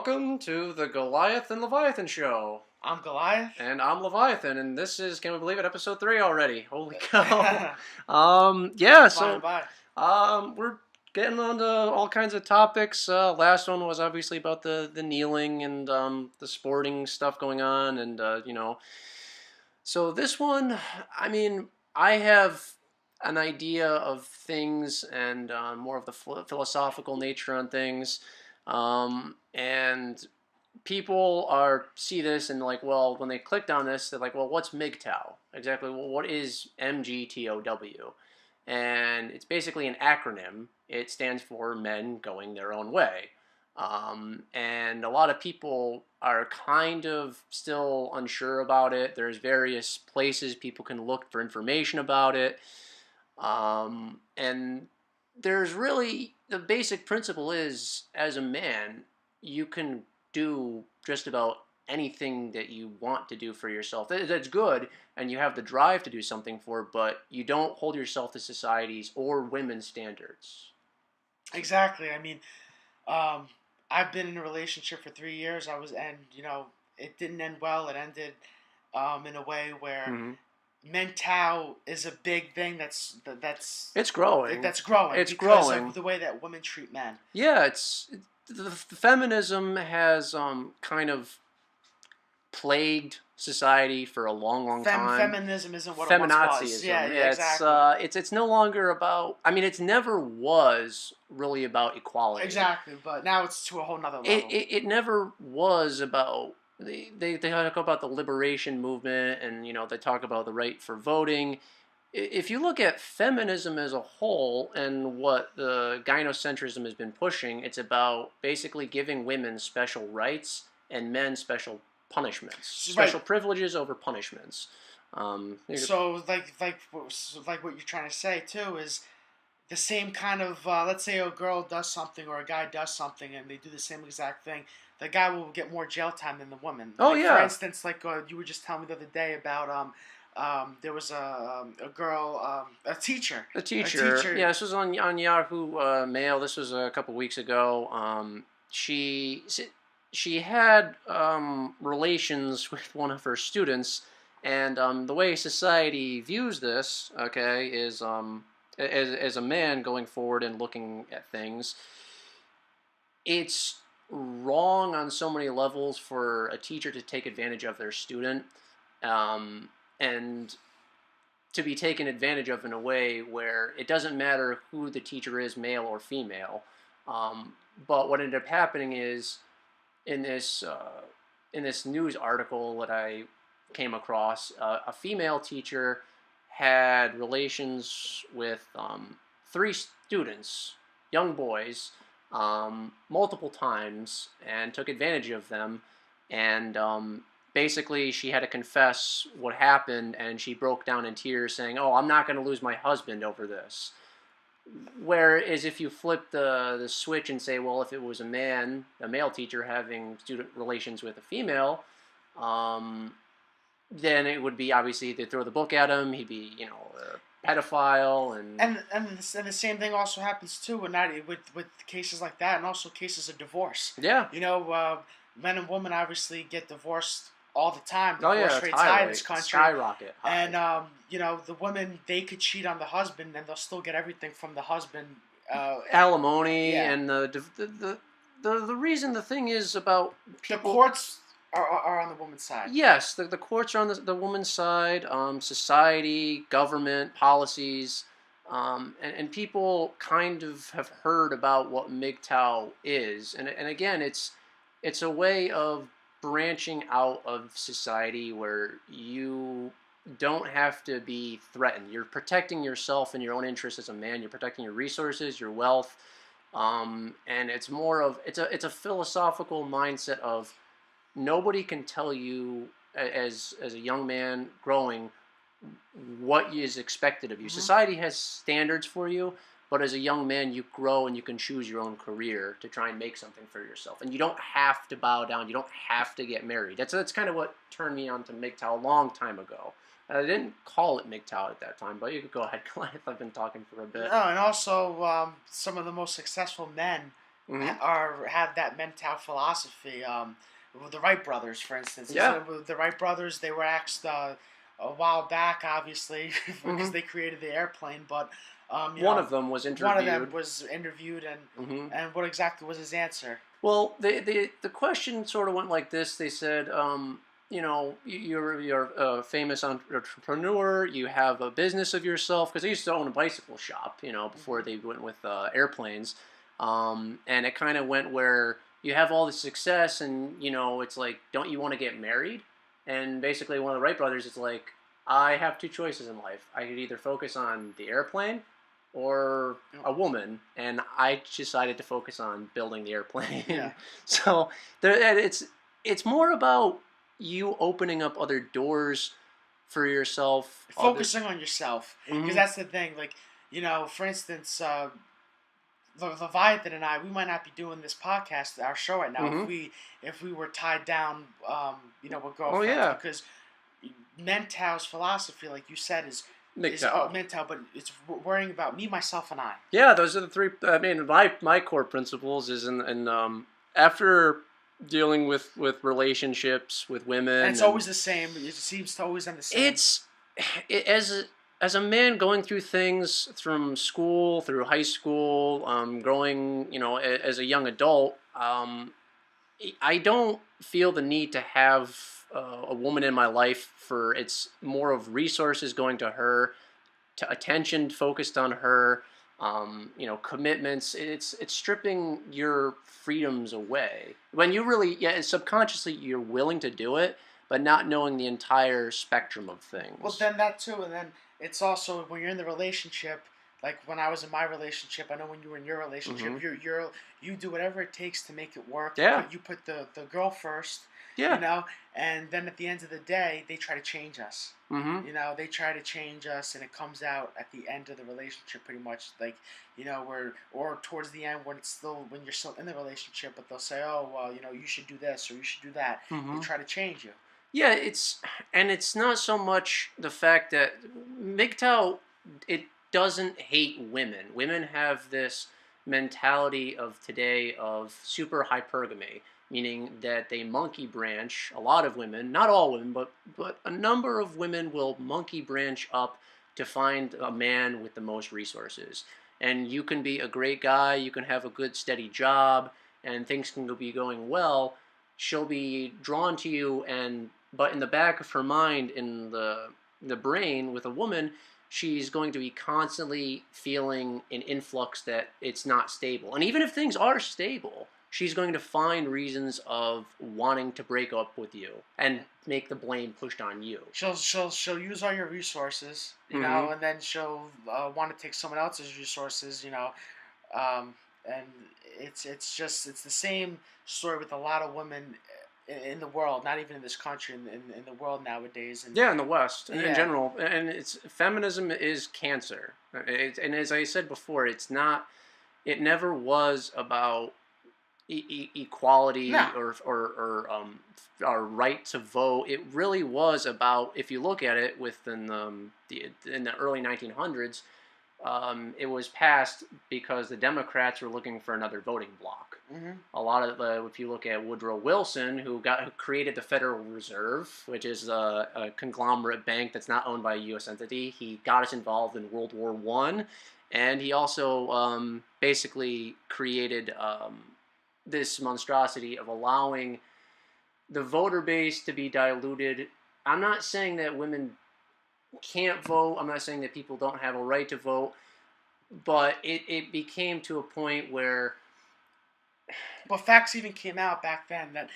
welcome to the Goliath and Leviathan show. I'm Goliath. And I'm Leviathan, and this is, can we believe it, episode 3 already. Holy cow. So we're getting on to all kinds of topics. Last one was obviously about the kneeling and the sporting stuff going on, and, So this one, I have an idea of things and more of the philosophical nature on things. And people see this and like, well, when they clicked on this, they're like, well, what's M.G.T.O.W? Exactly. Well, what is M.G.T.O.W? And it's basically an acronym. It stands for Men Going Their Own Way. And a lot of people are kind of still unsure about it. There's various places people can look for information about it. And there's really, the basic principle is, as a man, you can do just about anything that you want to do for yourself. That's good, and you have the drive to do something for it, but you don't hold yourself to society's or women's standards. Exactly. I've been in a relationship for 3 years. It didn't end well. It ended in a way where Men.Tow is a big thing. It's growing. It's because of the way that women treat men. Yeah, the feminism has kind of plagued society for a long time. Feminism isn't what it once was. Yeah, exactly. It's no longer about. It never was really about equality. Exactly, but now it's to a whole nother level. It never was about. They talk about the liberation movement, and they talk about the right for voting. If you look at feminism as a whole and what the gynocentrism has been pushing, it's about basically giving women special rights and men special punishments, special privileges over punishments. So what you're trying to say too is the same kind of let's say a girl does something or a guy does something and they do the same exact thing. The guy will get more jail time than the woman. Oh, yeah. For instance, you were just telling me the other day about there was a girl, a teacher. A teacher. Yeah, this was on Yahoo Mail. This was a couple weeks ago. She had relations with one of her students, and the way society views this, is as a man going forward and looking at things, it's wrong on so many levels for a teacher to take advantage of their student, and to be taken advantage of in a way where it doesn't matter who the teacher is, male or female. But what ended up happening is, in this news article that I came across, a female teacher had relations with 3 students, young boys, multiple times, and took advantage of them. And basically, she had to confess what happened, and she broke down in tears, saying, "Oh, I'm not going to lose my husband over this." Whereas if you flip the switch and say, well, if it was a male teacher having student relations with a female, then it would be, obviously, they'd throw the book at him. He'd be, a pedophile, and the same thing also happens too with cases like that, and also cases of divorce. Yeah. Men and women obviously get divorced all the time. Divorce rates high in this country. Skyrocket high. And the women, they could cheat on the husband, and they'll still get everything from the husband. Alimony, and the reason, the thing is about people. The courts are on the woman's side. Yes, the courts are on the woman's side. Society, government, policies, and people kind of have heard about what M.G.T.O.W is, and again, it's a way of branching out of society where you don't have to be threatened. You're protecting yourself and your own interests as a man. You're protecting your resources, your wealth, and it's more of it's a philosophical mindset of nobody can tell you as a young man growing what is expected of you. Society has standards for you, but as a young man, you grow and you can choose your own career to try and make something for yourself. And you don't have to bow down. You don't have to get married. That's kind of what turned me on to M.G.T.O.W a long time ago. I didn't call it M.G.T.O.W at that time, but you could go ahead, Goliath. I've been talking for a bit. Oh, and also some of the most successful men are have that mental philosophy. The Wright Brothers, for instance, Yeah. the Wright Brothers, they were asked a while back, obviously, because Hmm. they created the airplane. But One of them was one of them interviewed. was interviewed, Hmm. and what exactly was his answer? Well, the question sort of went like this. They said, you're a famous entrepreneur. You have a business of yourself because they used to own a bicycle shop, before Hmm. they went with airplanes. And it kind of went where you have all this success, and it's like, don't you want to get married? And basically, one of the Wright brothers is like, I have two choices in life. I could either focus on the airplane or a woman, and I decided to focus on building the Yeah. airplane. So it's more about you opening up other doors for yourself. Other. Focusing on yourself, because Hmm. that's the thing. Like, for instance, Leviathan and I, we might not be doing this podcast, our show right now, Hmm. if we were tied down, with Oh girlfriends, yeah, because Tao's philosophy, like you said, is M.G.T.O.W. mental, but it's worrying about me, myself, and I. Yeah, those are the three. I mean, my core principles is in after dealing with relationships with And women, it's and always the same. It seems to always end the same. it's as a man going through things from school through high school, growing, as a young adult. I don't feel the need to have a woman in my life for it's more of resources going to her, to attention focused on her, commitments. It's stripping your freedoms away when you really, yeah, subconsciously you're willing to do it, but not knowing the entire spectrum of Well, things. then that too, and then it's also when you're in the relationship. Like when I was in my relationship, I know when you were in your Hmm. relationship, you do whatever it takes to make it work. Yeah, You put the girl first, you yeah. know, and then at the end of the day, they try to change us. Hmm. They try to change us, and it comes out at the end of the relationship, pretty much. Like, where or towards the end when you're still in the relationship, but they'll say, oh well, you should do this or you should do that. They Hmm. try to change you. Yeah, it's not so much the fact that MGTOW, it doesn't hate women. Women have this mentality of today of super hypergamy, meaning that they monkey branch. A lot of women, not all women, but a number of women will monkey branch up to find a man with the most resources. And you can be a great guy, you can have a good steady job, and things can be going well. She'll be drawn to you, and but in the back of her mind, in the brain with a woman, she's going to be constantly feeling an influx that it's not stable. And even if things are stable, she's going to find reasons of wanting to break up with you and make the blame pushed on you. She'll use all your resources, Mm-hmm. and then she'll want to take someone else's resources, um, and it's the same story with a lot of women in the world, not even in this country, in the world nowadays, and Yeah, in the West, in yeah, general, and it's feminism is cancer. And as I said before, it's not. It never was about no, equality or our right to vote. It really was about, if you look at it, within in the early 1900s, it was passed because the Democrats were looking for another voting bloc. hmm A lot of if you look at Woodrow Wilson, who created the Federal Reserve, which is a conglomerate bank that's not owned by a U.S. entity, he got us involved in World War One, and he also basically created this monstrosity of allowing the voter base to be diluted. I'm not saying that women can't vote. I'm not saying that people don't have a right to vote, but it became to a point where, but facts even came out back then that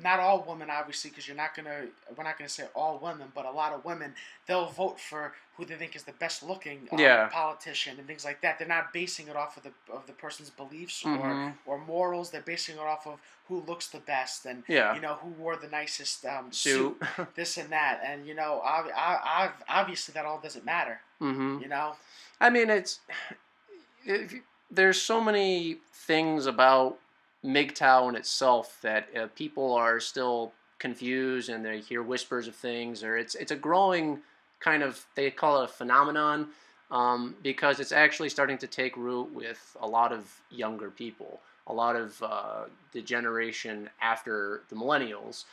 not all women, obviously, because we're not gonna say all women, but a lot of women, they'll vote for who they think is the best looking yeah, politician and things like that. They're not basing it off of the person's beliefs mm-hmm, or morals. They're basing it off of who looks the best and yeah, who wore the nicest suit, suit, this and that. And obviously that all doesn't matter. mm-hmm. You know, I mean, there's so many things about MGTOW in itself that people are still confused, and they hear whispers of things, or it's a growing kind of, they call it a phenomenon. because it's actually starting to take root with a lot of younger people, a lot of the generation after the millennials.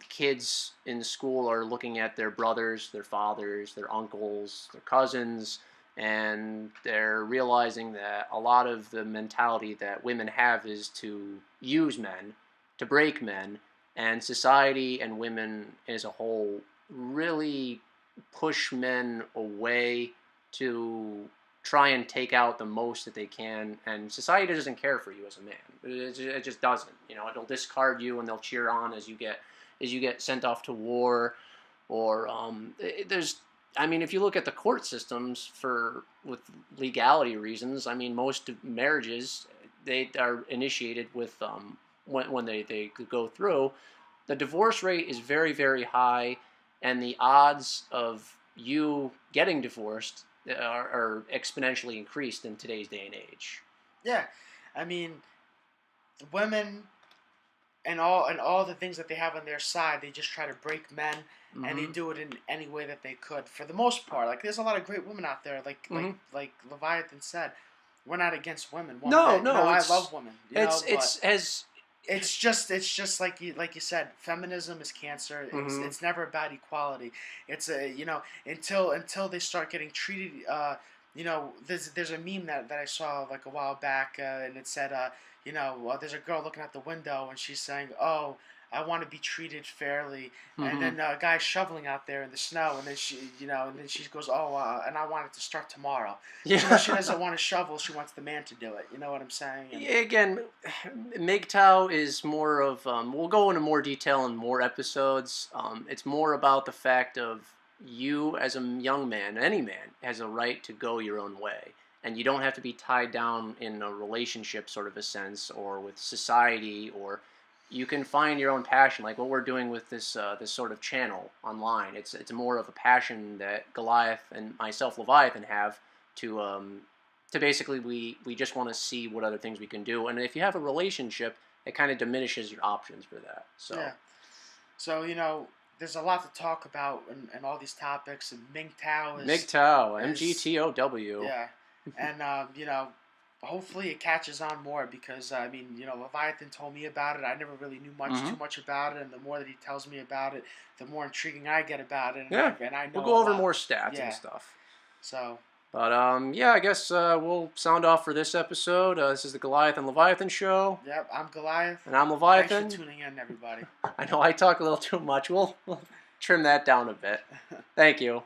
Kids in school are looking at their brothers, their fathers, their uncles, their cousins, and they're realizing that a lot of the mentality that women have is to use men, to break men, and society and women as a whole really push men away to try and take out the most that they can, and society doesn't care for you as a man. It just doesn't. You know, it'll discard you, and they'll cheer on as you get sent off to war, or there's. I mean, if you look at the court systems for with legality reasons, I mean, most marriages they are initiated with when they go through. The divorce rate is very very high, and the odds of you getting divorced are exponentially increased in today's day and age. Yeah, I mean, women and all the things that they have on their side, they just try to break men, and they do it in any way that they could. For the most part, like there's a lot of great women out there, like Leviathan said, we're not against women. No, bit. no, I love women. It's just like you said, feminism is cancer. It's never about equality. It's until they start getting treated. There's a meme that I saw like a while back, and it said, there's a girl looking out the window and she's saying, "Oh, I want to be treated fairly," and then a guy shoveling out there in the snow, and then she goes, "Oh, and I want it to start tomorrow." Yeah. She doesn't want to shovel; she wants the man to do it. You know what I'm saying? Again, M.G.T.O.W is more of we'll go into more detail in more episodes. It's more about the fact of you as a young man, any man, has a right to go your own way. And you don't have to be tied down in a relationship sort of a sense or with society, or you can find your own passion like what we're doing with this sort of channel online. It's more of a passion that Goliath and myself, Leviathan, have to basically we just want to see what other things we can do. And if you have a relationship, it kind of diminishes your options for that. So yeah. So there's a lot to talk about and all these topics, and M.G.T.O.W is M.G.T.O.W, M.G.T.O.W. Yeah, and hopefully it catches on more because Leviathan told me about it. I never really knew too much about it, and the more that he tells me about it, the more intriguing I get about it. And I know we'll go over more stats and stuff. So. But I guess we'll sound off for this episode. This is the Goliath and Leviathan show. Yep, I'm Goliath. And I'm Leviathan. Thanks for tuning in, everybody. I know I talk a little too much. We'll trim that down a bit. Thank you.